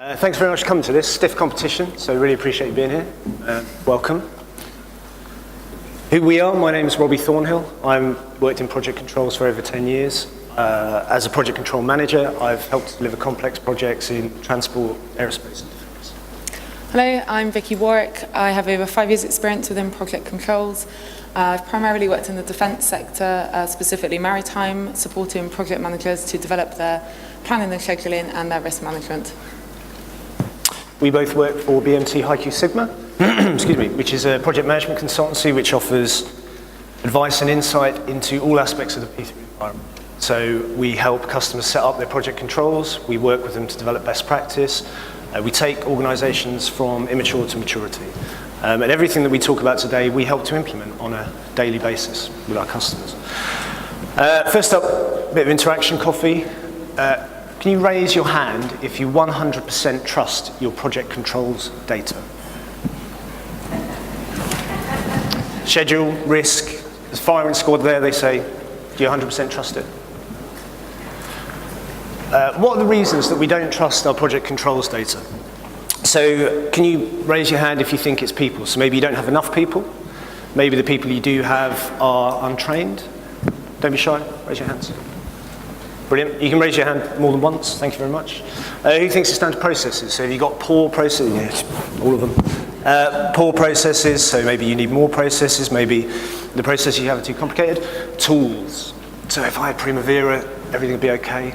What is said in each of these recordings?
Thanks very much for coming to this stiff competition, so really appreciate you being here. Welcome. Who we are, my name is Robbie Thornhill. I've worked in project controls for over 10 years. As a project control manager, I've helped deliver complex projects in transport, aerospace and defence. Hello, I'm Vikki Warwick. I have over 5 years experience within project controls. I've primarily worked in the defence sector, specifically maritime, supporting project managers to develop their planning and scheduling and their risk management. We both work for BMT HiQ Sigma, excuse me, which is a project management consultancy which offers advice and insight into all aspects of the P3 environment. So we help customers set up their project controls, we work with them to develop best practice, we take organisations from immature to maturity. And everything that we talk about today, we help to implement on a daily basis with our customers. First up, a bit of interaction coffee. Can you raise your hand if you 100% trust your project controls data? Schedule, risk, there's firing squad there, they say, do you 100% trust it? What are the reasons that we don't trust our project controls data? So can you raise your hand if you think it's people? So maybe you don't have enough people, maybe the people you do have are untrained. Don't be shy, raise your hands. Brilliant. You can raise your hand more than once. Thank you very much. Who thinks it's down to processes? So have you got poor processes? Yes, all of them. Poor processes, so maybe you need more processes. Maybe the processes you have are too complicated. Tools. So if I had Primavera, everything would be okay.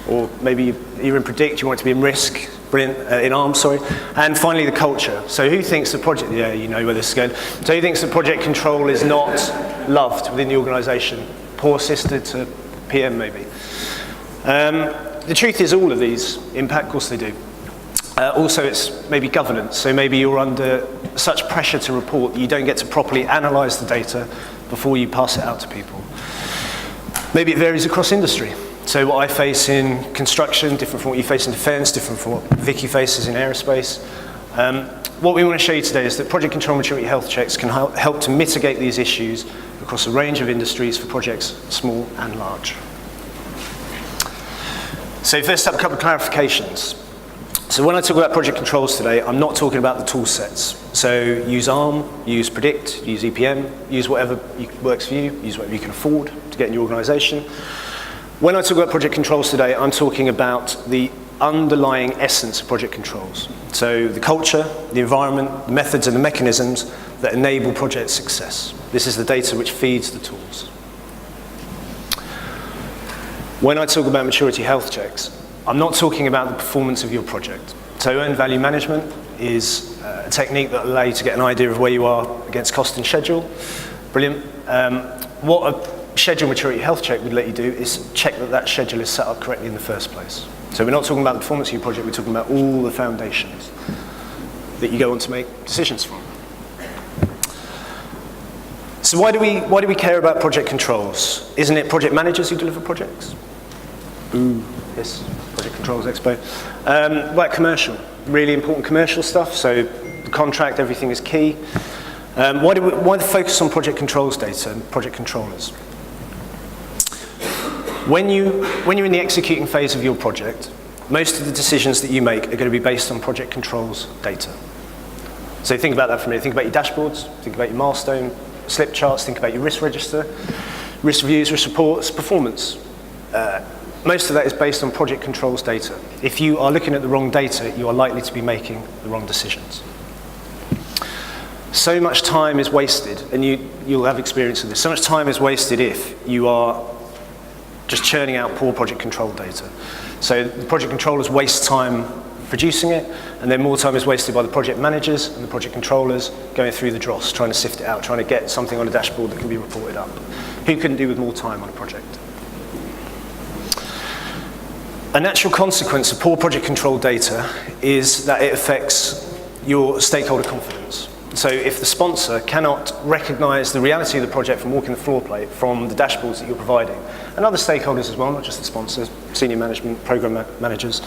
Or maybe you're in Predict, you want it to be in Risk. Brilliant. In ARM, sorry. And finally, the culture. So who thinks the project, yeah, you know where this is going. So who thinks the project control is not loved within the organisation? Poor sister to PM maybe. The truth is all of these impact, of course they do. Also it's maybe governance, so maybe you're under such pressure to report that you don't get to properly analyse the data before you pass it out to people. Maybe it varies across industry. So what I face in construction, different from what you face in defence, different from what Vikki faces in aerospace. What we want to show you today is that project control maturity health checks can help to mitigate these issues across a range of industries for projects small and large. So first up, a couple of clarifications. So when I talk about project controls today, I'm not talking about the tool sets. So use ARM, use Predict, use EPM, use whatever works for you, use whatever you can afford to get in your organisation. When I talk about project controls today, I'm talking about the underlying essence of project controls. So the culture, the environment, the methods and the mechanisms that enable project success. This is the data which feeds the tools. When I talk about maturity health checks, I'm not talking about the performance of your project. So earned value management is a technique that allows you to get an idea of where you are against cost and schedule. Brilliant. What a schedule maturity health check would let you do is check that that schedule is set up correctly in the first place. So we're not talking about the performance of your project, we're talking about all the foundations that you go on to make decisions from. So why do we care about project controls? Isn't it project managers who deliver projects? Ooh, yes, Project Controls Expo. Like commercial, really important commercial stuff. So the contract, everything is key. Why the focus on project controls data and project controllers? When you're in the executing phase of your project, most of the decisions that you make are going to be based on project controls data. So think about that for a minute. Think about your dashboards, think about your milestone, slip charts, think about your risk register, risk reviews, risk reports, performance. Most of that is based on project controls data. If you are looking at the wrong data, you are likely to be making the wrong decisions. So much time is wasted, and you'll have experience with this, so much time is wasted if you are just churning out poor project control data. So the project controllers waste time producing it, and then more time is wasted by the project managers and the project controllers going through the dross, trying to sift it out, trying to get something on a dashboard that can be reported up. Who couldn't do with more time on a project? A natural consequence of poor project control data is that it affects your stakeholder confidence. So if the sponsor cannot recognise the reality of the project from walking the floor plate, from the dashboards that you're providing, and other stakeholders as well, not just the sponsors, senior management, program managers,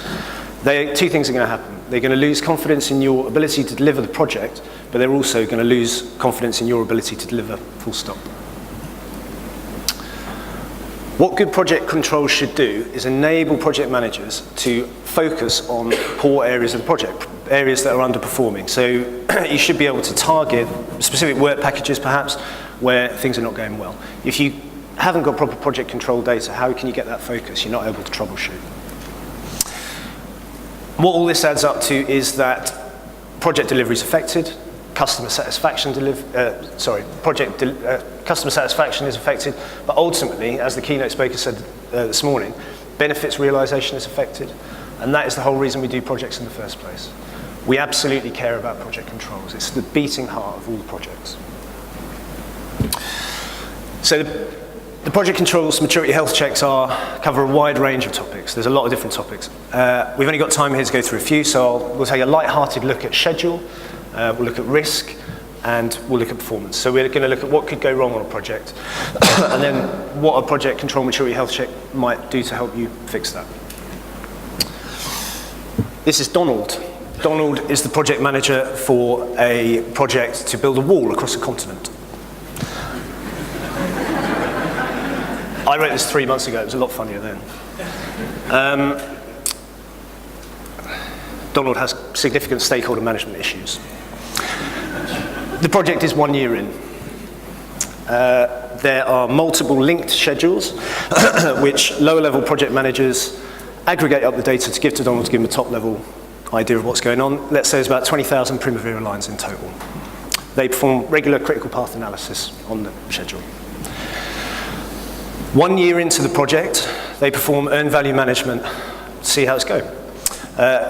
two things are going to happen. They're going to lose confidence in your ability to deliver the project, but they're also going to lose confidence in your ability to deliver full stop. What good project controls should do is enable project managers to focus on poor areas of the project, areas that are underperforming. So you should be able to target specific work packages, perhaps, where things are not going well. If you haven't got proper project control data, how can you get that focus? You're not able to troubleshoot. What all this adds up to is that project delivery is affected, customer satisfaction customer satisfaction is affected, but ultimately, as the keynote speaker said this morning, benefits realization is affected, and that is the whole reason we do projects in the first place. We absolutely care about project controls. It's the beating heart of all the projects. So the project controls maturity health checks cover a wide range of topics. There's a lot of different topics. We've only got time here to go through a few, so we'll take a light-hearted look at schedule, we'll look at risk, and we'll look at performance. So we're going to look at what could go wrong on a project, and then what a project control maturity health check might do to help you fix that. This is Donald. Donald is the project manager for a project to build a wall across a continent. I wrote this 3 months ago. It was a lot funnier then. Donald has significant stakeholder management issues. The project is 1 year in. There are multiple linked schedules, which lower-level project managers aggregate up the data to give to Donald to give him a top-level idea of what's going on. Let's say there's about 20,000 Primavera lines in total. They perform regular critical path analysis on the schedule. 1 year into the project, they perform earned value management to see how it's going.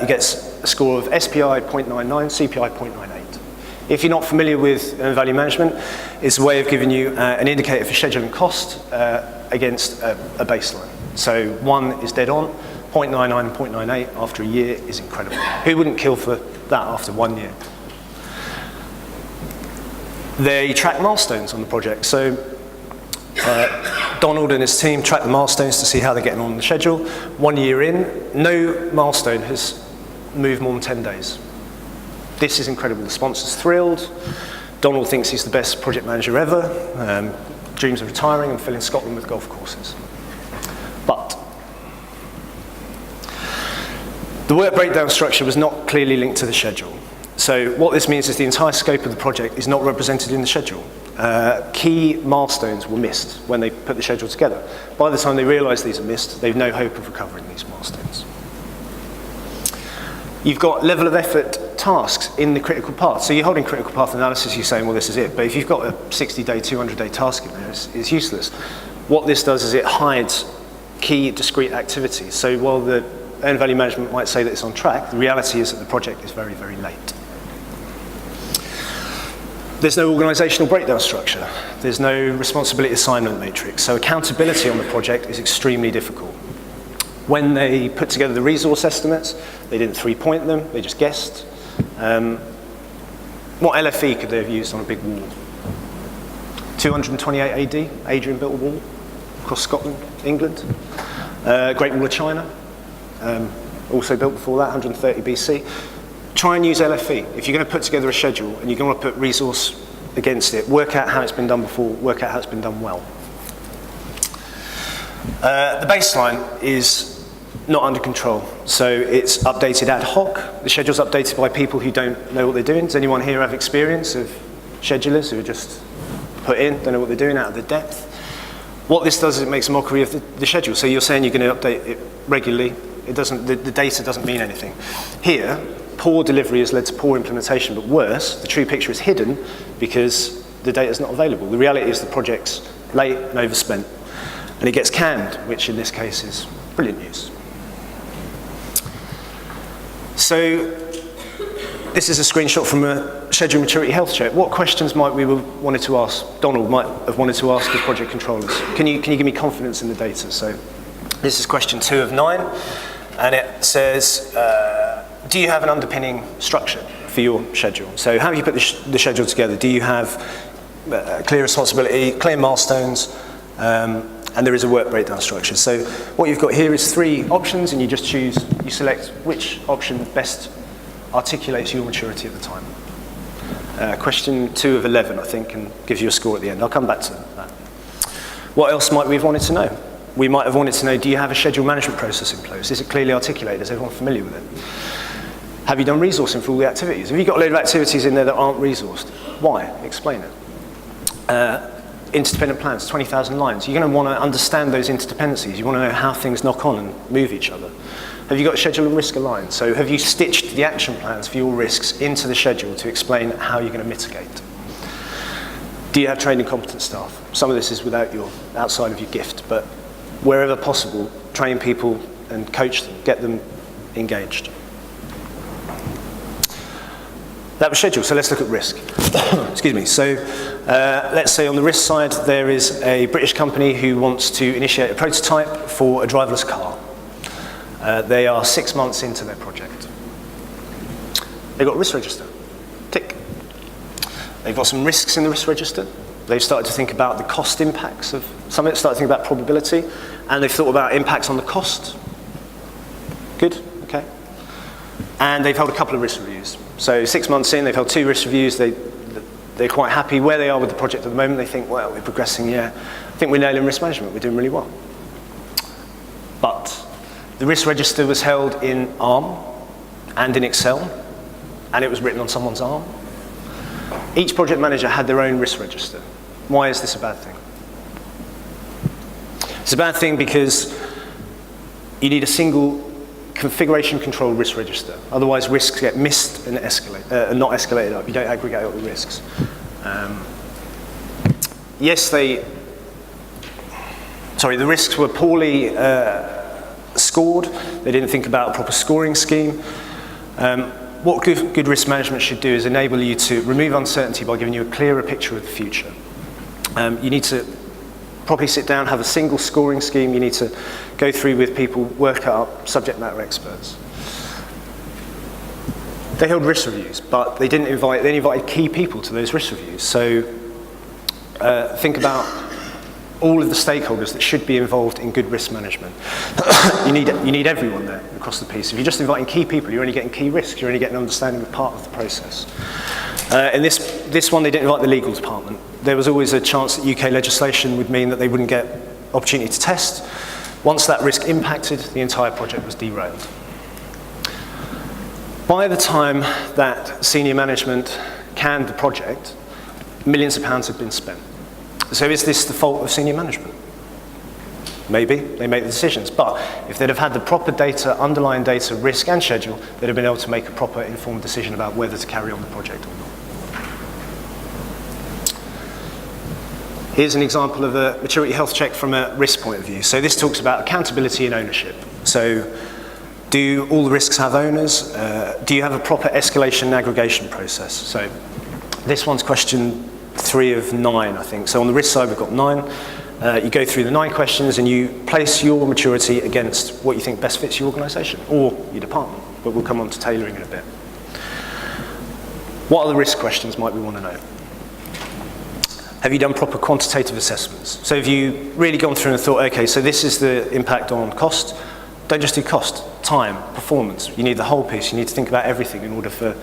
He gets a score of SPI 0.99, CPI 0.98. If you're not familiar with earned value management, it's a way of giving you an indicator for scheduling cost against a baseline. So 1 is dead on, 0.99 and 0.98 after a year is incredible. Who wouldn't kill for that after 1 year? They track milestones on the project. So Donald and his team track the milestones to see how they're getting on the schedule. 1 year in, no milestone has moved more than 10 days. This is incredible. The sponsor's thrilled. Donald thinks he's the best project manager ever. Dreams of retiring and filling Scotland with golf courses. But the work breakdown structure was not clearly linked to the schedule. So what this means is the entire scope of the project is not represented in the schedule. Key milestones were missed when they put the schedule together. By the time they realise these are missed, they've no hope of recovering these milestones. You've got level of effort tasks in the critical path. So you're holding critical path analysis, you're saying, well, this is it. But if you've got a 60-day, 200-day task in there, it's useless. What this does is it hides key discrete activities. So while the earned value management might say that it's on track, the reality is that the project is very, very late. There's no organisational breakdown structure. There's no responsibility assignment matrix. So accountability on the project is extremely difficult. When they put together the resource estimates, they didn't three-point them, they just guessed. What LFE could they have used on a big wall? 228 AD, Adrian built a wall across Scotland, England. Great Wall of China, also built before that, 130 BC. Try and use LFE. If you're going to put together a schedule and you're going to put resource against it, work out how it's been done before, work out how it's been done well. The baseline is not under control, so it's updated ad hoc. The schedule's updated by people who don't know what they're doing. Does anyone here have experience of schedulers who are just put in, don't know what they're doing out of the depth? What this does is it makes a mockery of the schedule. So you're saying you're going to update it regularly. It doesn't. The data doesn't mean anything. Here, poor delivery has led to poor implementation, but worse, the true picture is hidden because the data is not available. The reality is the project's late and overspent, and it gets canned, which in this case is brilliant news. So this is a screenshot from a schedule maturity health check. What questions might we have wanted to ask, Donald might have wanted to ask as project controllers? Can you give me confidence in the data? So this is question 2 of 9, and it says, do you have an underpinning structure for your schedule? So how have you put the schedule together? Do you have clear responsibility, clear milestones, and there is a work breakdown structure. So what you've got here is 3 options, and you just choose, you select which option best articulates your maturity at the time. Question 2 of 11, I think, and gives you a score at the end. I'll come back to that. What else might we have wanted to know? We might have wanted to know, do you have a schedule management process in place? Is it clearly articulated? Is everyone familiar with it? Have you done resourcing for all the activities? Have you got a load of activities in there that aren't resourced? Why? Explain it. Interdependent plans, 20,000 lines. You're going to want to understand those interdependencies. You want to know how things knock on and move each other. Have you got schedule and risk aligned? So have you stitched the action plans for your risks into the schedule to explain how you're going to mitigate? Do you have trained and competent staff? Some of this is outside of your gift, but wherever possible, train people and coach them, get them engaged. That was schedule, so let's look at risk. Excuse me. So let's say on the risk side, there is a British company who wants to initiate a prototype for a driverless car. They are 6 months into their project. They've got a risk register. Tick. They've got some risks in the risk register. They've started to think about the cost impacts of some of it, started to think about probability, and they've thought about impacts on the cost. Good, okay. And they've held a couple of risk reviews. So 6 months in, they've held 2 risk reviews. They're quite happy where they are with the project at the moment. They think, well, we're progressing, yeah. I think we're nailing risk management. We're doing really well. But the risk register was held in ARM and in Excel, and it was written on someone's arm. Each project manager had their own risk register. Why is this a bad thing? It's a bad thing because you need a single configuration control risk register. Otherwise, risks get missed and not escalated up. You don't aggregate all the risks. The risks were poorly scored. They didn't think about a proper scoring scheme. What good risk management should do is enable you to remove uncertainty by giving you a clearer picture of the future. You need to properly sit down, have a single scoring scheme. You need to go through with people, work up subject matter experts. They held risk reviews, but they invited key people to those risk reviews. So think about all of the stakeholders that should be involved in good risk management. You need everyone there across the piece. If you're just inviting key people, you're only getting key risks, you're only getting an understanding of part of the process. In this one, they didn't invite the legal department. There was always a chance that UK legislation would mean that they wouldn't get opportunity to test. Once that risk impacted, the entire project was derailed. By the time that senior management canned the project, millions of pounds had been spent. So is this the fault of senior management? Maybe, they make the decisions. But if they'd have had the proper data, underlying data, risk and schedule, they'd have been able to make a proper informed decision about whether to carry on the project or not. Here's an example of a maturity health check from a risk point of view. So this talks about accountability and ownership. So do all the risks have owners? Do you have a proper escalation and aggregation process? So this one's question 3 of 9, I think. So on the risk side, we've got 9. You go through the 9 questions and you place your maturity against what you think best fits your organisation or your department. But we'll come on to tailoring in a bit. What other risk questions might we want to know? Have you done proper quantitative assessments? So have you really gone through and thought, okay, so this is the impact on cost. Don't just do cost, time, performance. You need the whole piece. You need to think about everything in order to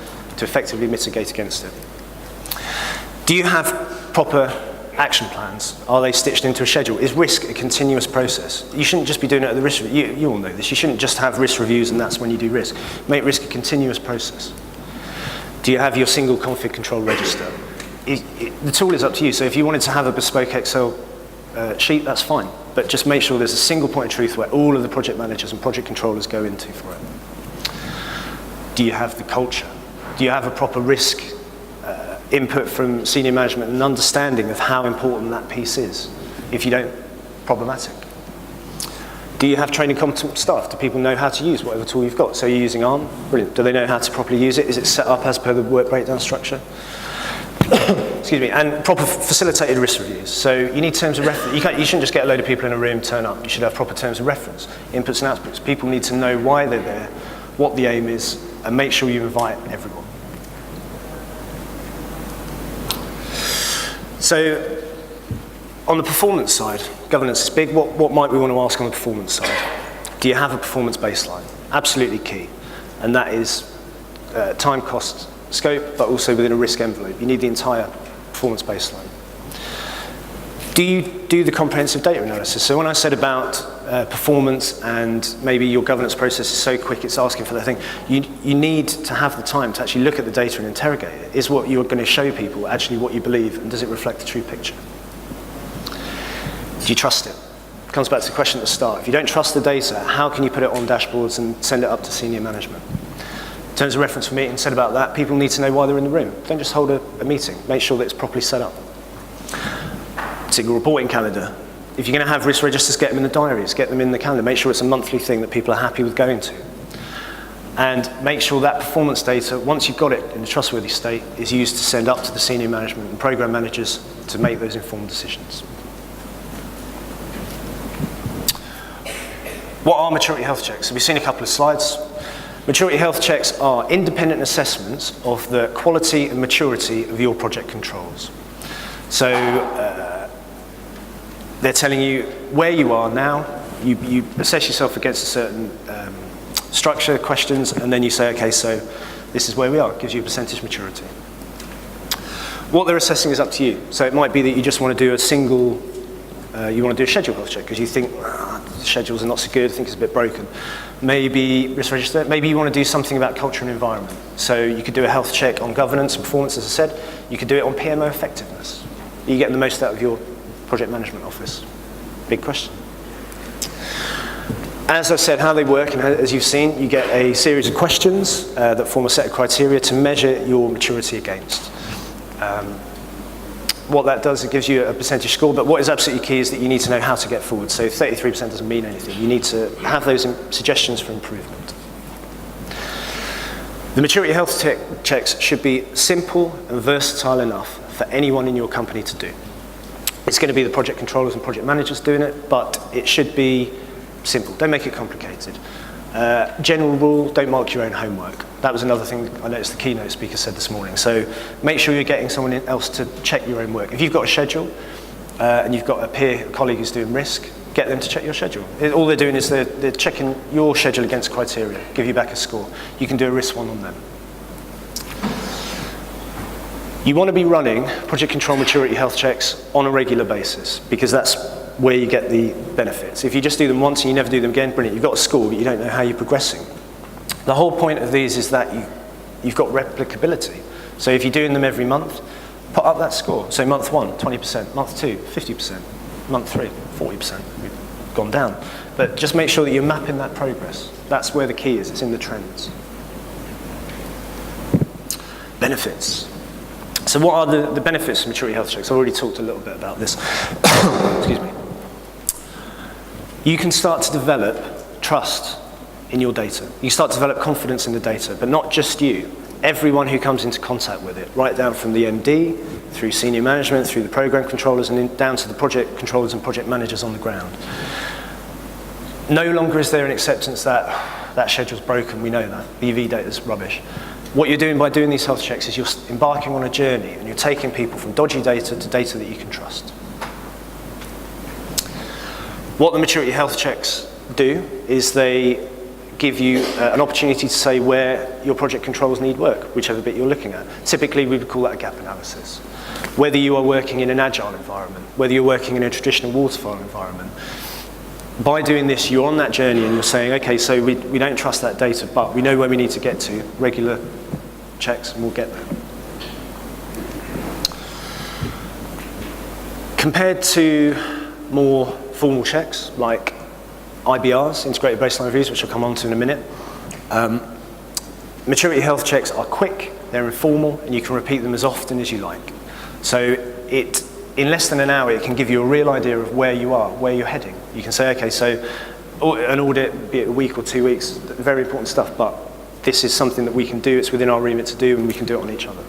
effectively mitigate against it. Do you have proper action plans? Are they stitched into a schedule? Is risk a continuous process? You shouldn't just be doing it at the risk review. You all know this. You shouldn't just have risk reviews and that's when you do risk. Make risk a continuous process. Do you have your single config control register? The tool is up to you. So if you wanted to have a bespoke Excel sheet, that's fine. But just make sure there's a single point of truth where all of the project managers and project controllers go into for it. Do you have the culture? Do you have a proper risk input from senior management and understanding of how important that piece is? If you don't, problematic. Do you have trained competent staff? Do people know how to use whatever tool you've got? So you're using ARM? Brilliant. Do they know how to properly use it? Is it set up as per the work breakdown structure? Excuse me, and proper facilitated risk reviews. So you need terms of reference. You shouldn't just get a load of people in a room, turn up. You should have proper terms of reference, inputs and outputs. People need to know why they're there, what the aim is, and make sure you invite everyone. So on the performance side, governance is big. What might we want to ask on the performance side? Do you have a performance baseline? Absolutely key. And that is time, cost, scope, but also within a risk envelope. You need the entire performance baseline. Do you do the comprehensive data analysis? So when I said about performance and maybe your governance process is so quick it's asking for that thing, you need to have the time to actually look at the data and interrogate it. Is what you're going to show people actually what you believe, and does it reflect the true picture? Do you trust it? It comes back to the question at the start. If you don't trust the data, how can you put it on dashboards and send it up to senior management? In terms of reference for meeting, said about that, people need to know why they're in the room. Don't just hold a meeting. Make sure that it's properly set up. Single reporting calendar. If you're going to have risk registers, get them in the diaries, get them in the calendar. Make sure it's a monthly thing that people are happy with going to. And make sure that performance data, once you've got it in a trustworthy state, is used to send up to the senior management and program managers to make those informed decisions. What are maturity health checks? So we've seen a couple of slides. Maturity health checks are independent assessments of the quality and maturity of your project controls. So they're telling you where you are now. You assess yourself against a certain structure, questions, and then you say, okay, so this is where we are. It gives you a percentage maturity. What they're assessing is up to you. So it might be that you just want to do a single, you want to do a schedule health check because you think the schedules are not so good, I think it's a bit broken. Maybe risk register, maybe you want to do something about culture and environment. So you could do a health check on governance and performance, as I said. You could do it on PMO effectiveness. Are you getting the most out of your project management office? Big question. As I said, how they work, and as you've seen, you get a series of questions that form a set of criteria to measure your maturity against. What that does, it gives you a percentage score, but what is absolutely key is that you need to know how to get forward. So 33% doesn't mean anything. You need to have those suggestions for improvement. The maturity health checks should be simple and versatile enough for anyone in your company to do. It's going to be the project controllers and project managers doing it, but it should be simple. Don't make it complicated. General rule, don't mark your own homework. That was another thing I noticed the keynote speaker said this morning. So make sure you're getting someone else to check your own work. If you've got a schedule and you've got a colleague who's doing risk, get them to check your schedule. All they're doing is they're checking your schedule against criteria, give you back a score. You can do a risk one on them. You want to be running project control maturity health checks on a regular basis because that's where you get the benefits. If you just do them once and you never do them again, brilliant, you've got a score, but you don't know how you're progressing. The whole point of these is that you've got replicability. So if you're doing them every month, put up that score. So month 1, 20%, month 2, 50%, month 3, 40%. We've gone down. But just make sure that you're mapping that progress. That's where the key is, it's in the trends. Benefits. So what are the benefits of maturity health checks? I already talked a little bit about this. Excuse me. You can start to develop trust in your data. You start to develop confidence in the data, but not just you. Everyone who comes into contact with it, right down from the MD, through senior management, through the program controllers, and down to the project controllers and project managers on the ground. No longer is there an acceptance that that schedule's broken, we know that. The EV data's rubbish. What you're doing by doing these health checks is you're embarking on a journey and you're taking people from dodgy data to data that you can trust. What the maturity health checks do is they give you an opportunity to say where your project controls need work, whichever bit you're looking at. Typically, we would call that a gap analysis. Whether you are working in an agile environment, whether you're working in a traditional waterfall environment, by doing this, you're on that journey and you're saying, okay, so we don't trust that data, but we know where we need to get to, regular checks, and we'll get there. Compared to more formal checks, like IBRs, integrated baseline reviews, which I'll come on to in a minute, maturity health checks are quick, they're informal, and you can repeat them as often as you like. So in less than an hour, it can give you a real idea of where you are, where you're heading. You can say, okay, so an audit, be it a week or 2 weeks, very important stuff, but this is something that we can do, it's within our remit to do, and we can do it on each other.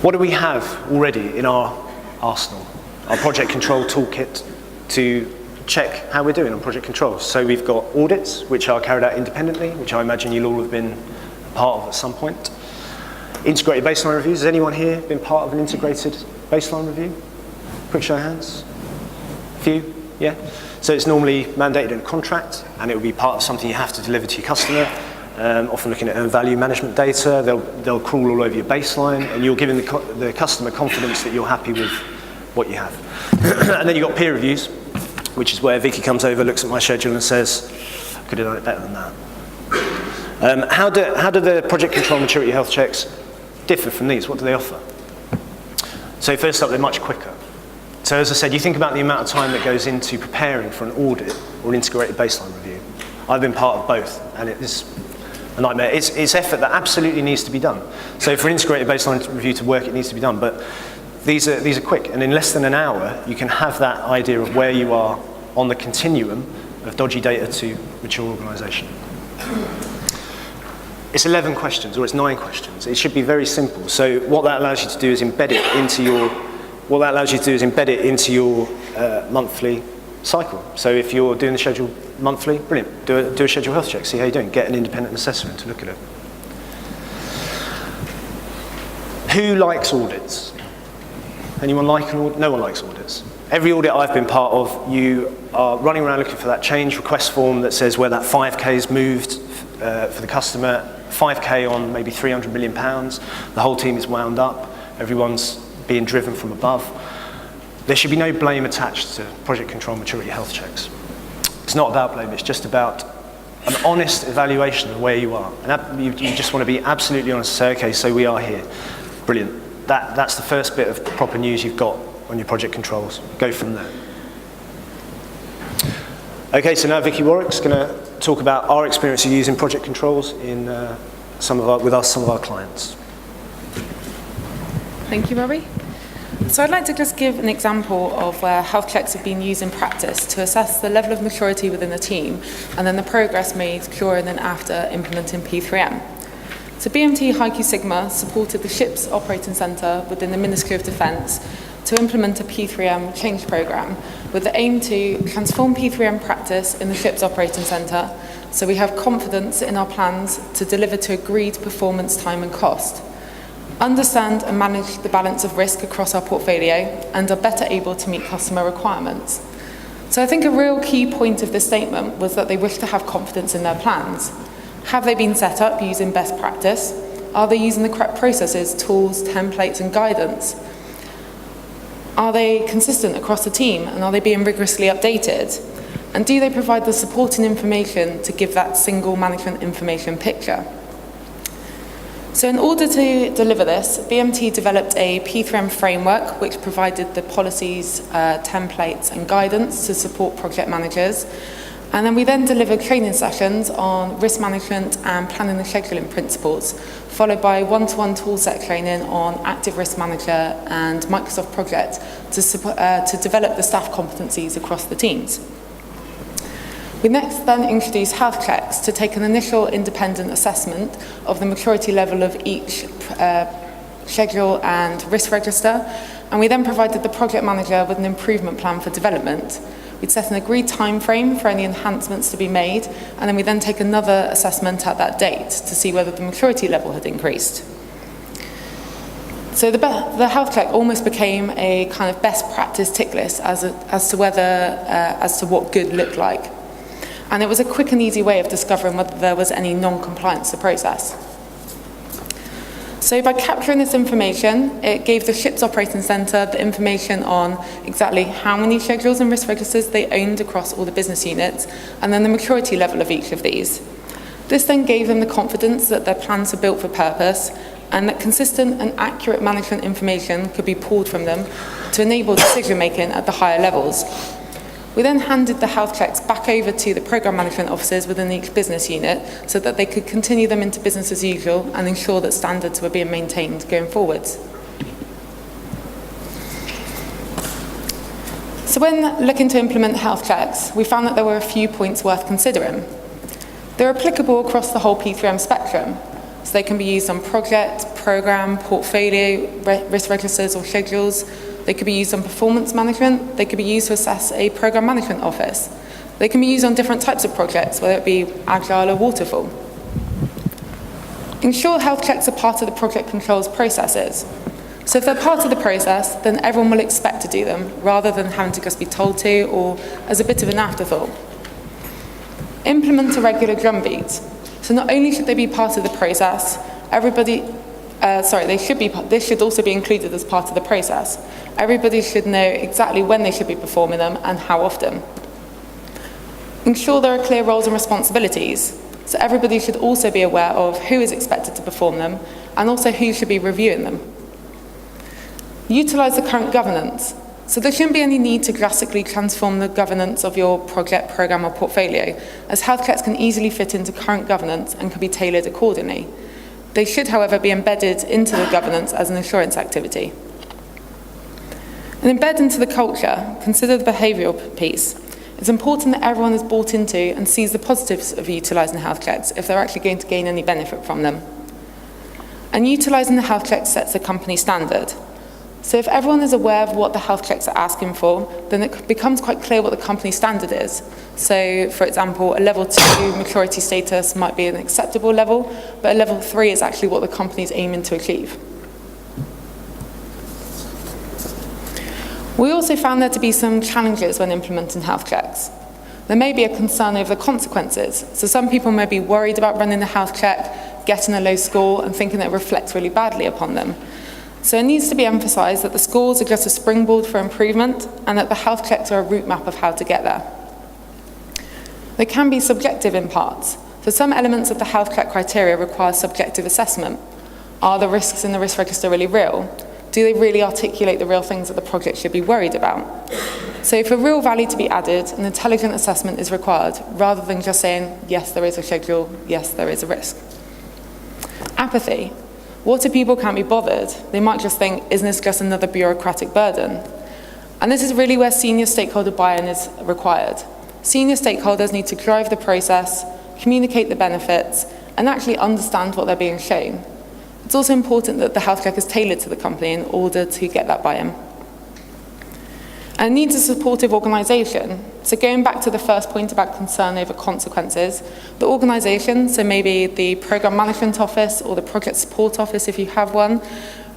What do we have already in our arsenal? Our project control toolkit to check how we're doing on project controls. So we've got audits, which are carried out independently, which I imagine you'll all have been a part of at some point. Integrated baseline reviews. Has anyone here been part of an integrated baseline review? Quick show of hands. A few? Yeah? So it's normally mandated in a contract, and it will be part of something you have to deliver to your customer. often looking at earned value management data. They'll crawl all over your baseline, and you're giving the customer confidence that you're happy with what you have. And then you've got peer reviews, which is where Vikki comes over, looks at my schedule and says, could have done it better than that. How do the project control maturity health checks differ from these? What do they offer? So first up, they're much quicker. So as I said, you think about the amount of time that goes into preparing for an audit or an integrated baseline review. I've been part of both, and it's a nightmare. It's effort that absolutely needs to be done. So for an integrated baseline review to work, it needs to be done. But these are quick, and in less than an hour, you can have that idea of where you are on the continuum of dodgy data to mature organisation. It's 11 questions, or it's 9 questions. It should be very simple. So what that allows you to do is embed it into your monthly cycle. So if you're doing the schedule monthly, brilliant. Do a schedule health check, see how you're doing. Get an independent assessor in to look at it. Who likes audits? Anyone like an audit? No one likes audits. Every audit I've been part of, you are running around looking for that change request form that says where that 5K's moved for the customer, 5K on maybe £300 million. The whole team is wound up. Everyone's being driven from above. There should be no blame attached to project control maturity health checks. It's not about blame, it's just about an honest evaluation of where you are. And you just want to be absolutely honest and say, okay, so we are here. Brilliant. That's the first bit of proper news you've got on your project controls. Go from there. Okay, so now Vikki Warwick's going to talk about our experience of using project controls in some of our clients. Thank you, Robbie. So I'd like to just give an example of where health checks have been used in practice to assess the level of maturity within the team and then the progress made during and after implementing P3M. So BMT HiQ Sigma supported the ship's operating centre within the Ministry of Defence to implement a P3M change programme with the aim to transform P3M practice in the ship's operating centre so we have confidence in our plans to deliver to agreed performance, time and cost, understand and manage the balance of risk across our portfolio, and are better able to meet customer requirements. So I think a real key point of this statement was that they wish to have confidence in their plans. Have they been set up using best practice? Are they using the correct processes, tools, templates and guidance? Are they consistent across the team, and are they being rigorously updated? And do they provide the supporting information to give that single management information picture? So in order to deliver this, BMT developed a P3M framework which provided the policies, templates and guidance to support project managers. And then we then delivered training sessions on risk management and planning and scheduling principles, followed by one-to-one toolset training on Active Risk Manager and Microsoft Project to develop the staff competencies across the teams. We next then introduced health checks to take an initial independent assessment of the maturity level of each schedule and risk register, and we then provided the project manager with an improvement plan for development. We'd set an agreed time frame for any enhancements to be made, and then we then take another assessment at that date to see whether the maturity level had increased. So the health check almost became a kind of best practice tick list as to what good looked like. And it was a quick and easy way of discovering whether there was any non-compliance to process. So by capturing this information, it gave the ship's operating centre the information on exactly how many schedules and risk registers they owned across all the business units, and then the maturity level of each of these. This then gave them the confidence that their plans were built for purpose, and that consistent and accurate management information could be pulled from them to enable decision making at the higher levels. We then handed the health checks back over to the programme management officers within each business unit so that they could continue them into business as usual and ensure that standards were being maintained going forwards. So when looking to implement health checks, we found that there were a few points worth considering. They're applicable across the whole P3M spectrum, so they can be used on project, programme, portfolio, risk registers or schedules. They could be used on performance management. They could be used to assess a programme management office. They can be used on different types of projects, whether it be agile or waterfall. Ensure health checks are part of the project controls processes. So if they're part of the process, then everyone will expect to do them, rather than having to just be told to or as a bit of an afterthought. Implement a regular drumbeat. So not only should they be part of the process, this should also be included as part of the process. Everybody should know exactly when they should be performing them and how often. Ensure there are clear roles and responsibilities. So everybody should also be aware of who is expected to perform them and also who should be reviewing them. Utilise the current governance. So there shouldn't be any need to drastically transform the governance of your project, programme or portfolio, as health checks can easily fit into current governance and can be tailored accordingly. They should, however, be embedded into the governance as an assurance activity. And embed into the culture, consider the behavioural piece. It's important that everyone is bought into and sees the positives of utilising health checks if they're actually going to gain any benefit from them. And utilising the health checks sets a company standard. So if everyone is aware of what the health checks are asking for, then it becomes quite clear what the company standard is. So, for example, a level 2 maturity status might be an acceptable level, but a level 3 is actually what the company is aiming to achieve. We also found there to be some challenges when implementing health checks. There may be a concern over the consequences. So some people may be worried about running the health check, getting a low score, and thinking that it reflects really badly upon them. So it needs to be emphasised that the scores are just a springboard for improvement and that the health checks are a route map of how to get there. They can be subjective in parts. So some elements of the health check criteria require subjective assessment. Are the risks in the risk register really real? Do they really articulate the real things that the project should be worried about? So for real value to be added, an intelligent assessment is required, rather than just saying, yes, there is a schedule, yes, there is a risk. Apathy. What if people can't be bothered? They might just think, isn't this just another bureaucratic burden? And this is really where senior stakeholder buy-in is required. Senior stakeholders need to drive the process, communicate the benefits, and actually understand what they're being shown. It's also important that the health check is tailored to the company in order to get that buy-in. And it needs a supportive organisation. So going back to the first point about concern over consequences, the organisation, so maybe the Programme Management Office or the Project Support Office if you have one,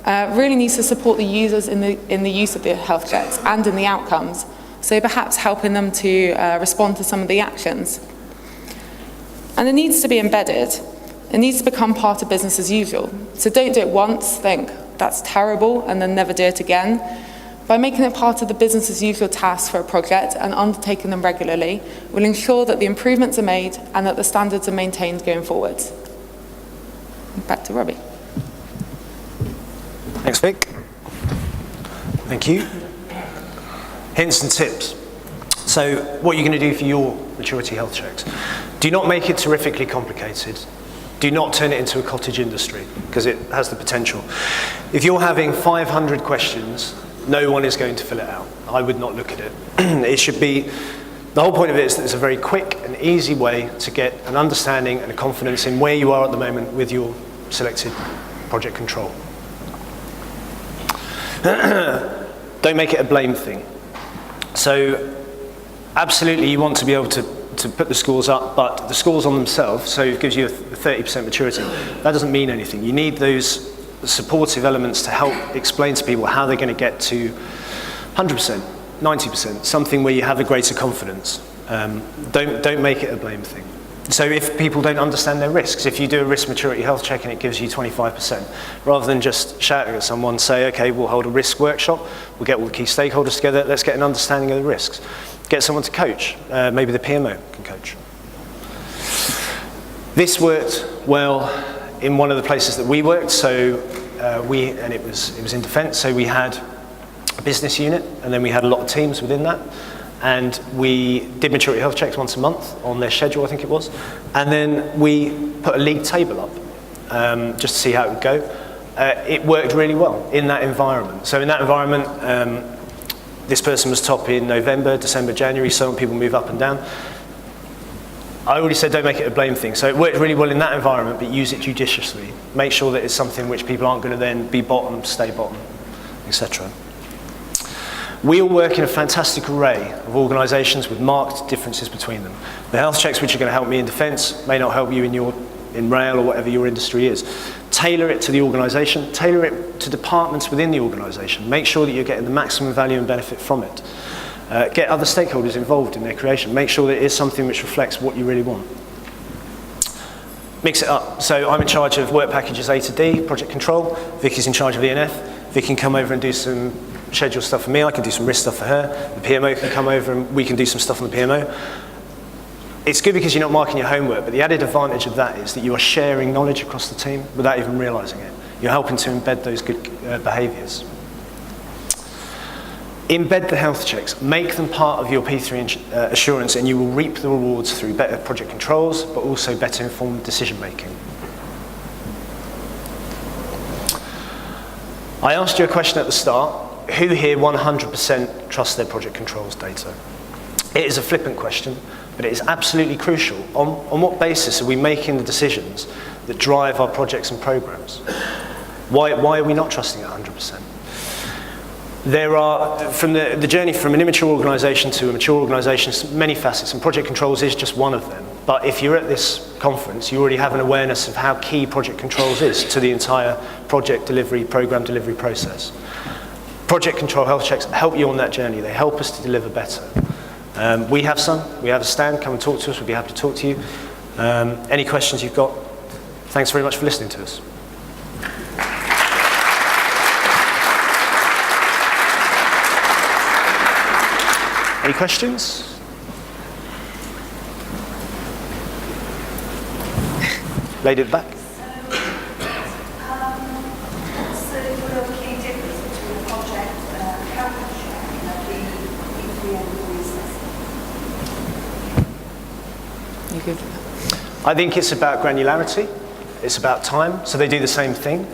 really needs to support the users in the use of the health checks and in the outcomes. So perhaps helping them to respond to some of the actions. And it needs to be embedded. It needs to become part of business as usual. So don't do it once, think, that's terrible, and then never do it again. By making it part of the business as usual tasks for a project and undertaking them regularly, will ensure that the improvements are made and that the standards are maintained going forwards. Back to Robbie. Thanks, Vic. Thank you. Hints and tips. So what are you going to do for your maturity health checks? Do not make it terrifically complicated. Do not turn it into a cottage industry, because it has the potential. If you're having 500 questions, no one is going to fill it out. I would not look at it. It should be, the whole point of it is that it's a very quick and easy way to get an understanding and a confidence in where you are at the moment with your selected project control. Don't make it a blame thing. So absolutely you want to be able to put the scores up, but the scores on themselves, so it gives you a 30% maturity, that doesn't mean anything. You need those supportive elements to help explain to people how they're going to get to 100%, 90%, something where you have a greater confidence. Don't make it a blame thing. So if people don't understand their risks, if you do a risk maturity health check and it gives you 25%, rather than just shouting at someone, say, okay, we'll hold a risk workshop, we'll get all the key stakeholders together, let's get an understanding of the risks. Get someone to coach, maybe the PMO can coach. This worked well in one of the places that we worked, so it was in defence, so we had a business unit, and then we had a lot of teams within that. And we did maturity health checks once a month on their schedule, I think it was. And then we put a league table up just to see how it would go. It worked really well in that environment. So in that environment, this person was top in November, December, January, so people move up and down. I already said don't make it a blame thing. So it worked really well in that environment, but use it judiciously. Make sure that it's something which people aren't going to then be bottom, stay bottom, etc. We all work in a fantastic array of organisations with marked differences between them. The health checks which are going to help me in defence may not help you in rail or whatever your industry is. Tailor it to the organisation, tailor it to departments within the organisation. Make sure that you're getting the maximum value and benefit from it. Get other stakeholders involved in their creation. Make sure that it is something which reflects what you really want. mix it up. So I'm in charge of work packages A to D, project control. Vicky's in charge of ENF. Vicky can come over and do some schedule stuff for me. I can do some risk stuff for her. The PMO can come over and we can do some stuff on the PMO. It's good because you're not marking your homework, but the added advantage of that is that you are sharing knowledge across the team without even realizing it. You're helping to embed those good behaviors. Embed the health checks. Make them part of your P3 assurance, and you will reap the rewards through better project controls, but also better informed decision making. I asked you a question at the start. Who here 100% trusts their project controls data? It is a flippant question, but it is absolutely crucial. On what basis are we making the decisions that drive our projects and programs? Why are we not trusting it 100%? There are, from the journey from an immature organisation to a mature organisation, many facets, and project controls is just one of them. But if you're at this conference, you already have an awareness of how key project controls is to the entire project delivery, programme delivery process. Project control health checks help you on that journey. They help us to deliver better. We have some. We have a stand. Come and talk to us. We'd be happy to talk to you. Any questions you've got? Thanks very much for listening to us. Any questions? Lady at the back. What's the real key difference between a project health sharing and the P3 assessment? You good? I think it's about granularity. It's about time. So they do the same thing.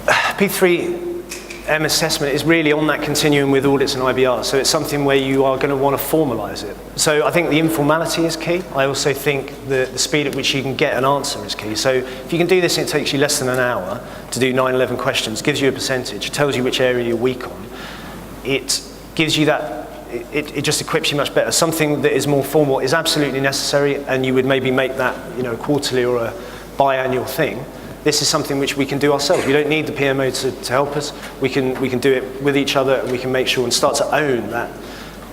P3 assessment is really on that continuum with audits and IBR. So it's something where you are going to want to formalise it. So I think the informality is key. I also think the speed at which you can get an answer is key. So if you can do this and it takes you less than an hour to do 9, 11 questions, gives you a percentage, tells you which area you're weak on, it gives you that, it just equips you much better. Something that is more formal is absolutely necessary, and you would maybe make that, you know, quarterly or a biannual thing. This is something which we can do ourselves. We don't need the PMO to help us. We can do it with each other, and we can make sure and start to own that.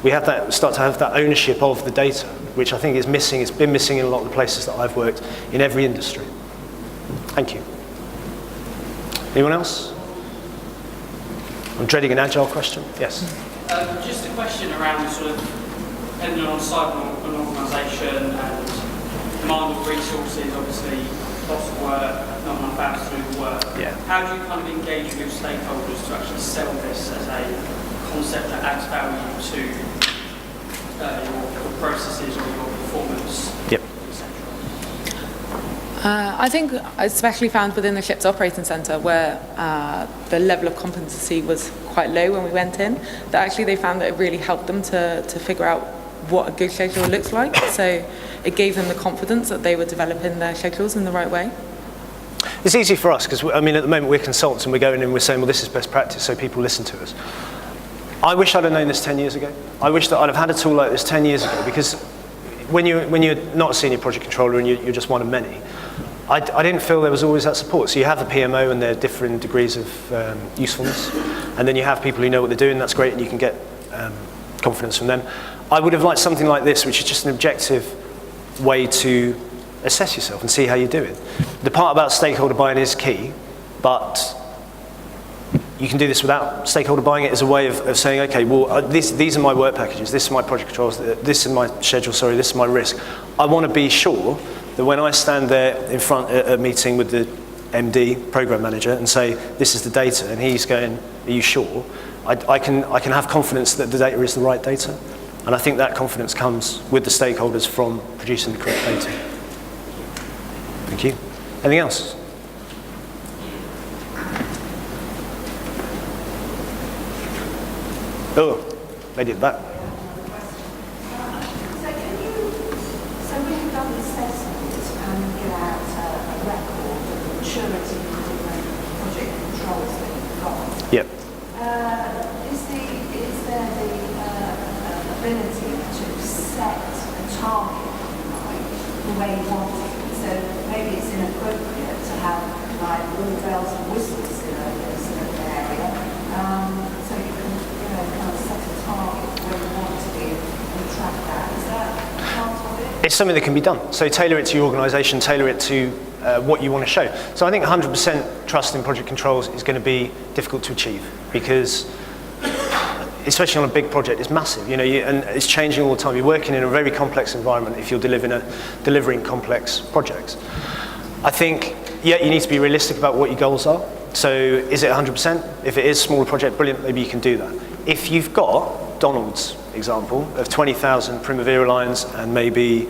We have that, start to have that ownership of the data, which I think is missing. It's been missing in a lot of the places that I've worked in every industry. Thank you. Anyone else? I'm dreading an agile question. Yes. Just a question around sort of depending on size of an organisation and demand of resources, obviously lots of work, not enough hours to do the work. Yeah. How do you kind of engage with stakeholders to actually sell this as a concept that adds value to your processes or your performance? Yep. I think, especially found within the ship's operating centre, where the level of competency was quite low when we went in, that actually they found that it really helped them to figure out what a good schedule looks like. So it gave them the confidence that they were developing their schedules in the right way. It's easy for us because, I mean, at the moment we're consultants and we're going in and we're saying, well, this is best practice, so people listen to us. I wish I'd have known this 10 years ago. I wish that I'd have had a tool like this 10 years ago, because when you're not a senior project controller and you're just one of many, I didn't feel there was always that support. So you have the PMO and their different degrees of usefulness, and then you have people who know what they're doing. That's great, and you can get confidence from them. I would have liked something like this, which is just an objective way to assess yourself and see how you're doing. The part about stakeholder buy-in is key, but you can do this without stakeholder buying it as a way of saying, okay, well, these are my work packages, this is my project controls, this is my schedule, sorry, this is my risk. I want to be sure that when I stand there in front at a meeting with the MD, program manager, and say, this is the data, and he's going, are you sure? I can have confidence that the data is the right data. And I think that confidence comes with the stakeholders from producing the correct data. Thank you. Anything else? Oh, lady at the back. So when you've done the assessment and get out a record of the maturity of the different project controls that you've got, Yep. is there the ability to set a target the way you want it? So maybe it's inappropriate to have like all bells and whistles in a certain area. So you can, kind of set a target where you want to be and track that. Is that part of it? it's something that can be done. So tailor it to your organisation, tailor it to what you want to show. So I think 100% trust in project controls is going to be difficult to achieve because, especially on a big project, it's massive. You know, and it's changing all the time. You're working in a very complex environment if you're delivering complex projects. I think, yeah, you need to be realistic about what your goals are. So is it 100%? If it is a smaller project, brilliant, maybe you can do that. If you've got Donald's example of 20,000 Primavera lines and maybe,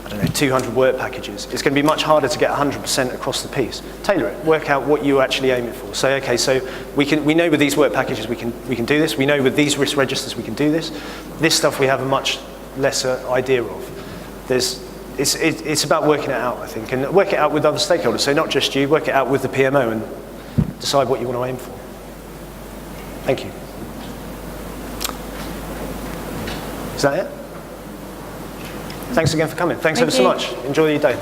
I don't know, 200 work packages, it's going to be much harder to get 100% across the piece. Tailor it, work out what you're actually aiming for. Say, okay, so we know with these work packages we can do this. We know with these risk registers we can do this. This stuff we have a much lesser idea of. It's about working it out, I think, and work it out with other stakeholders. So not just you, work it out with the PMO and decide what you want to aim for. Thank you. Is that it? Thanks again for coming. Thanks ever so much. Enjoy your day.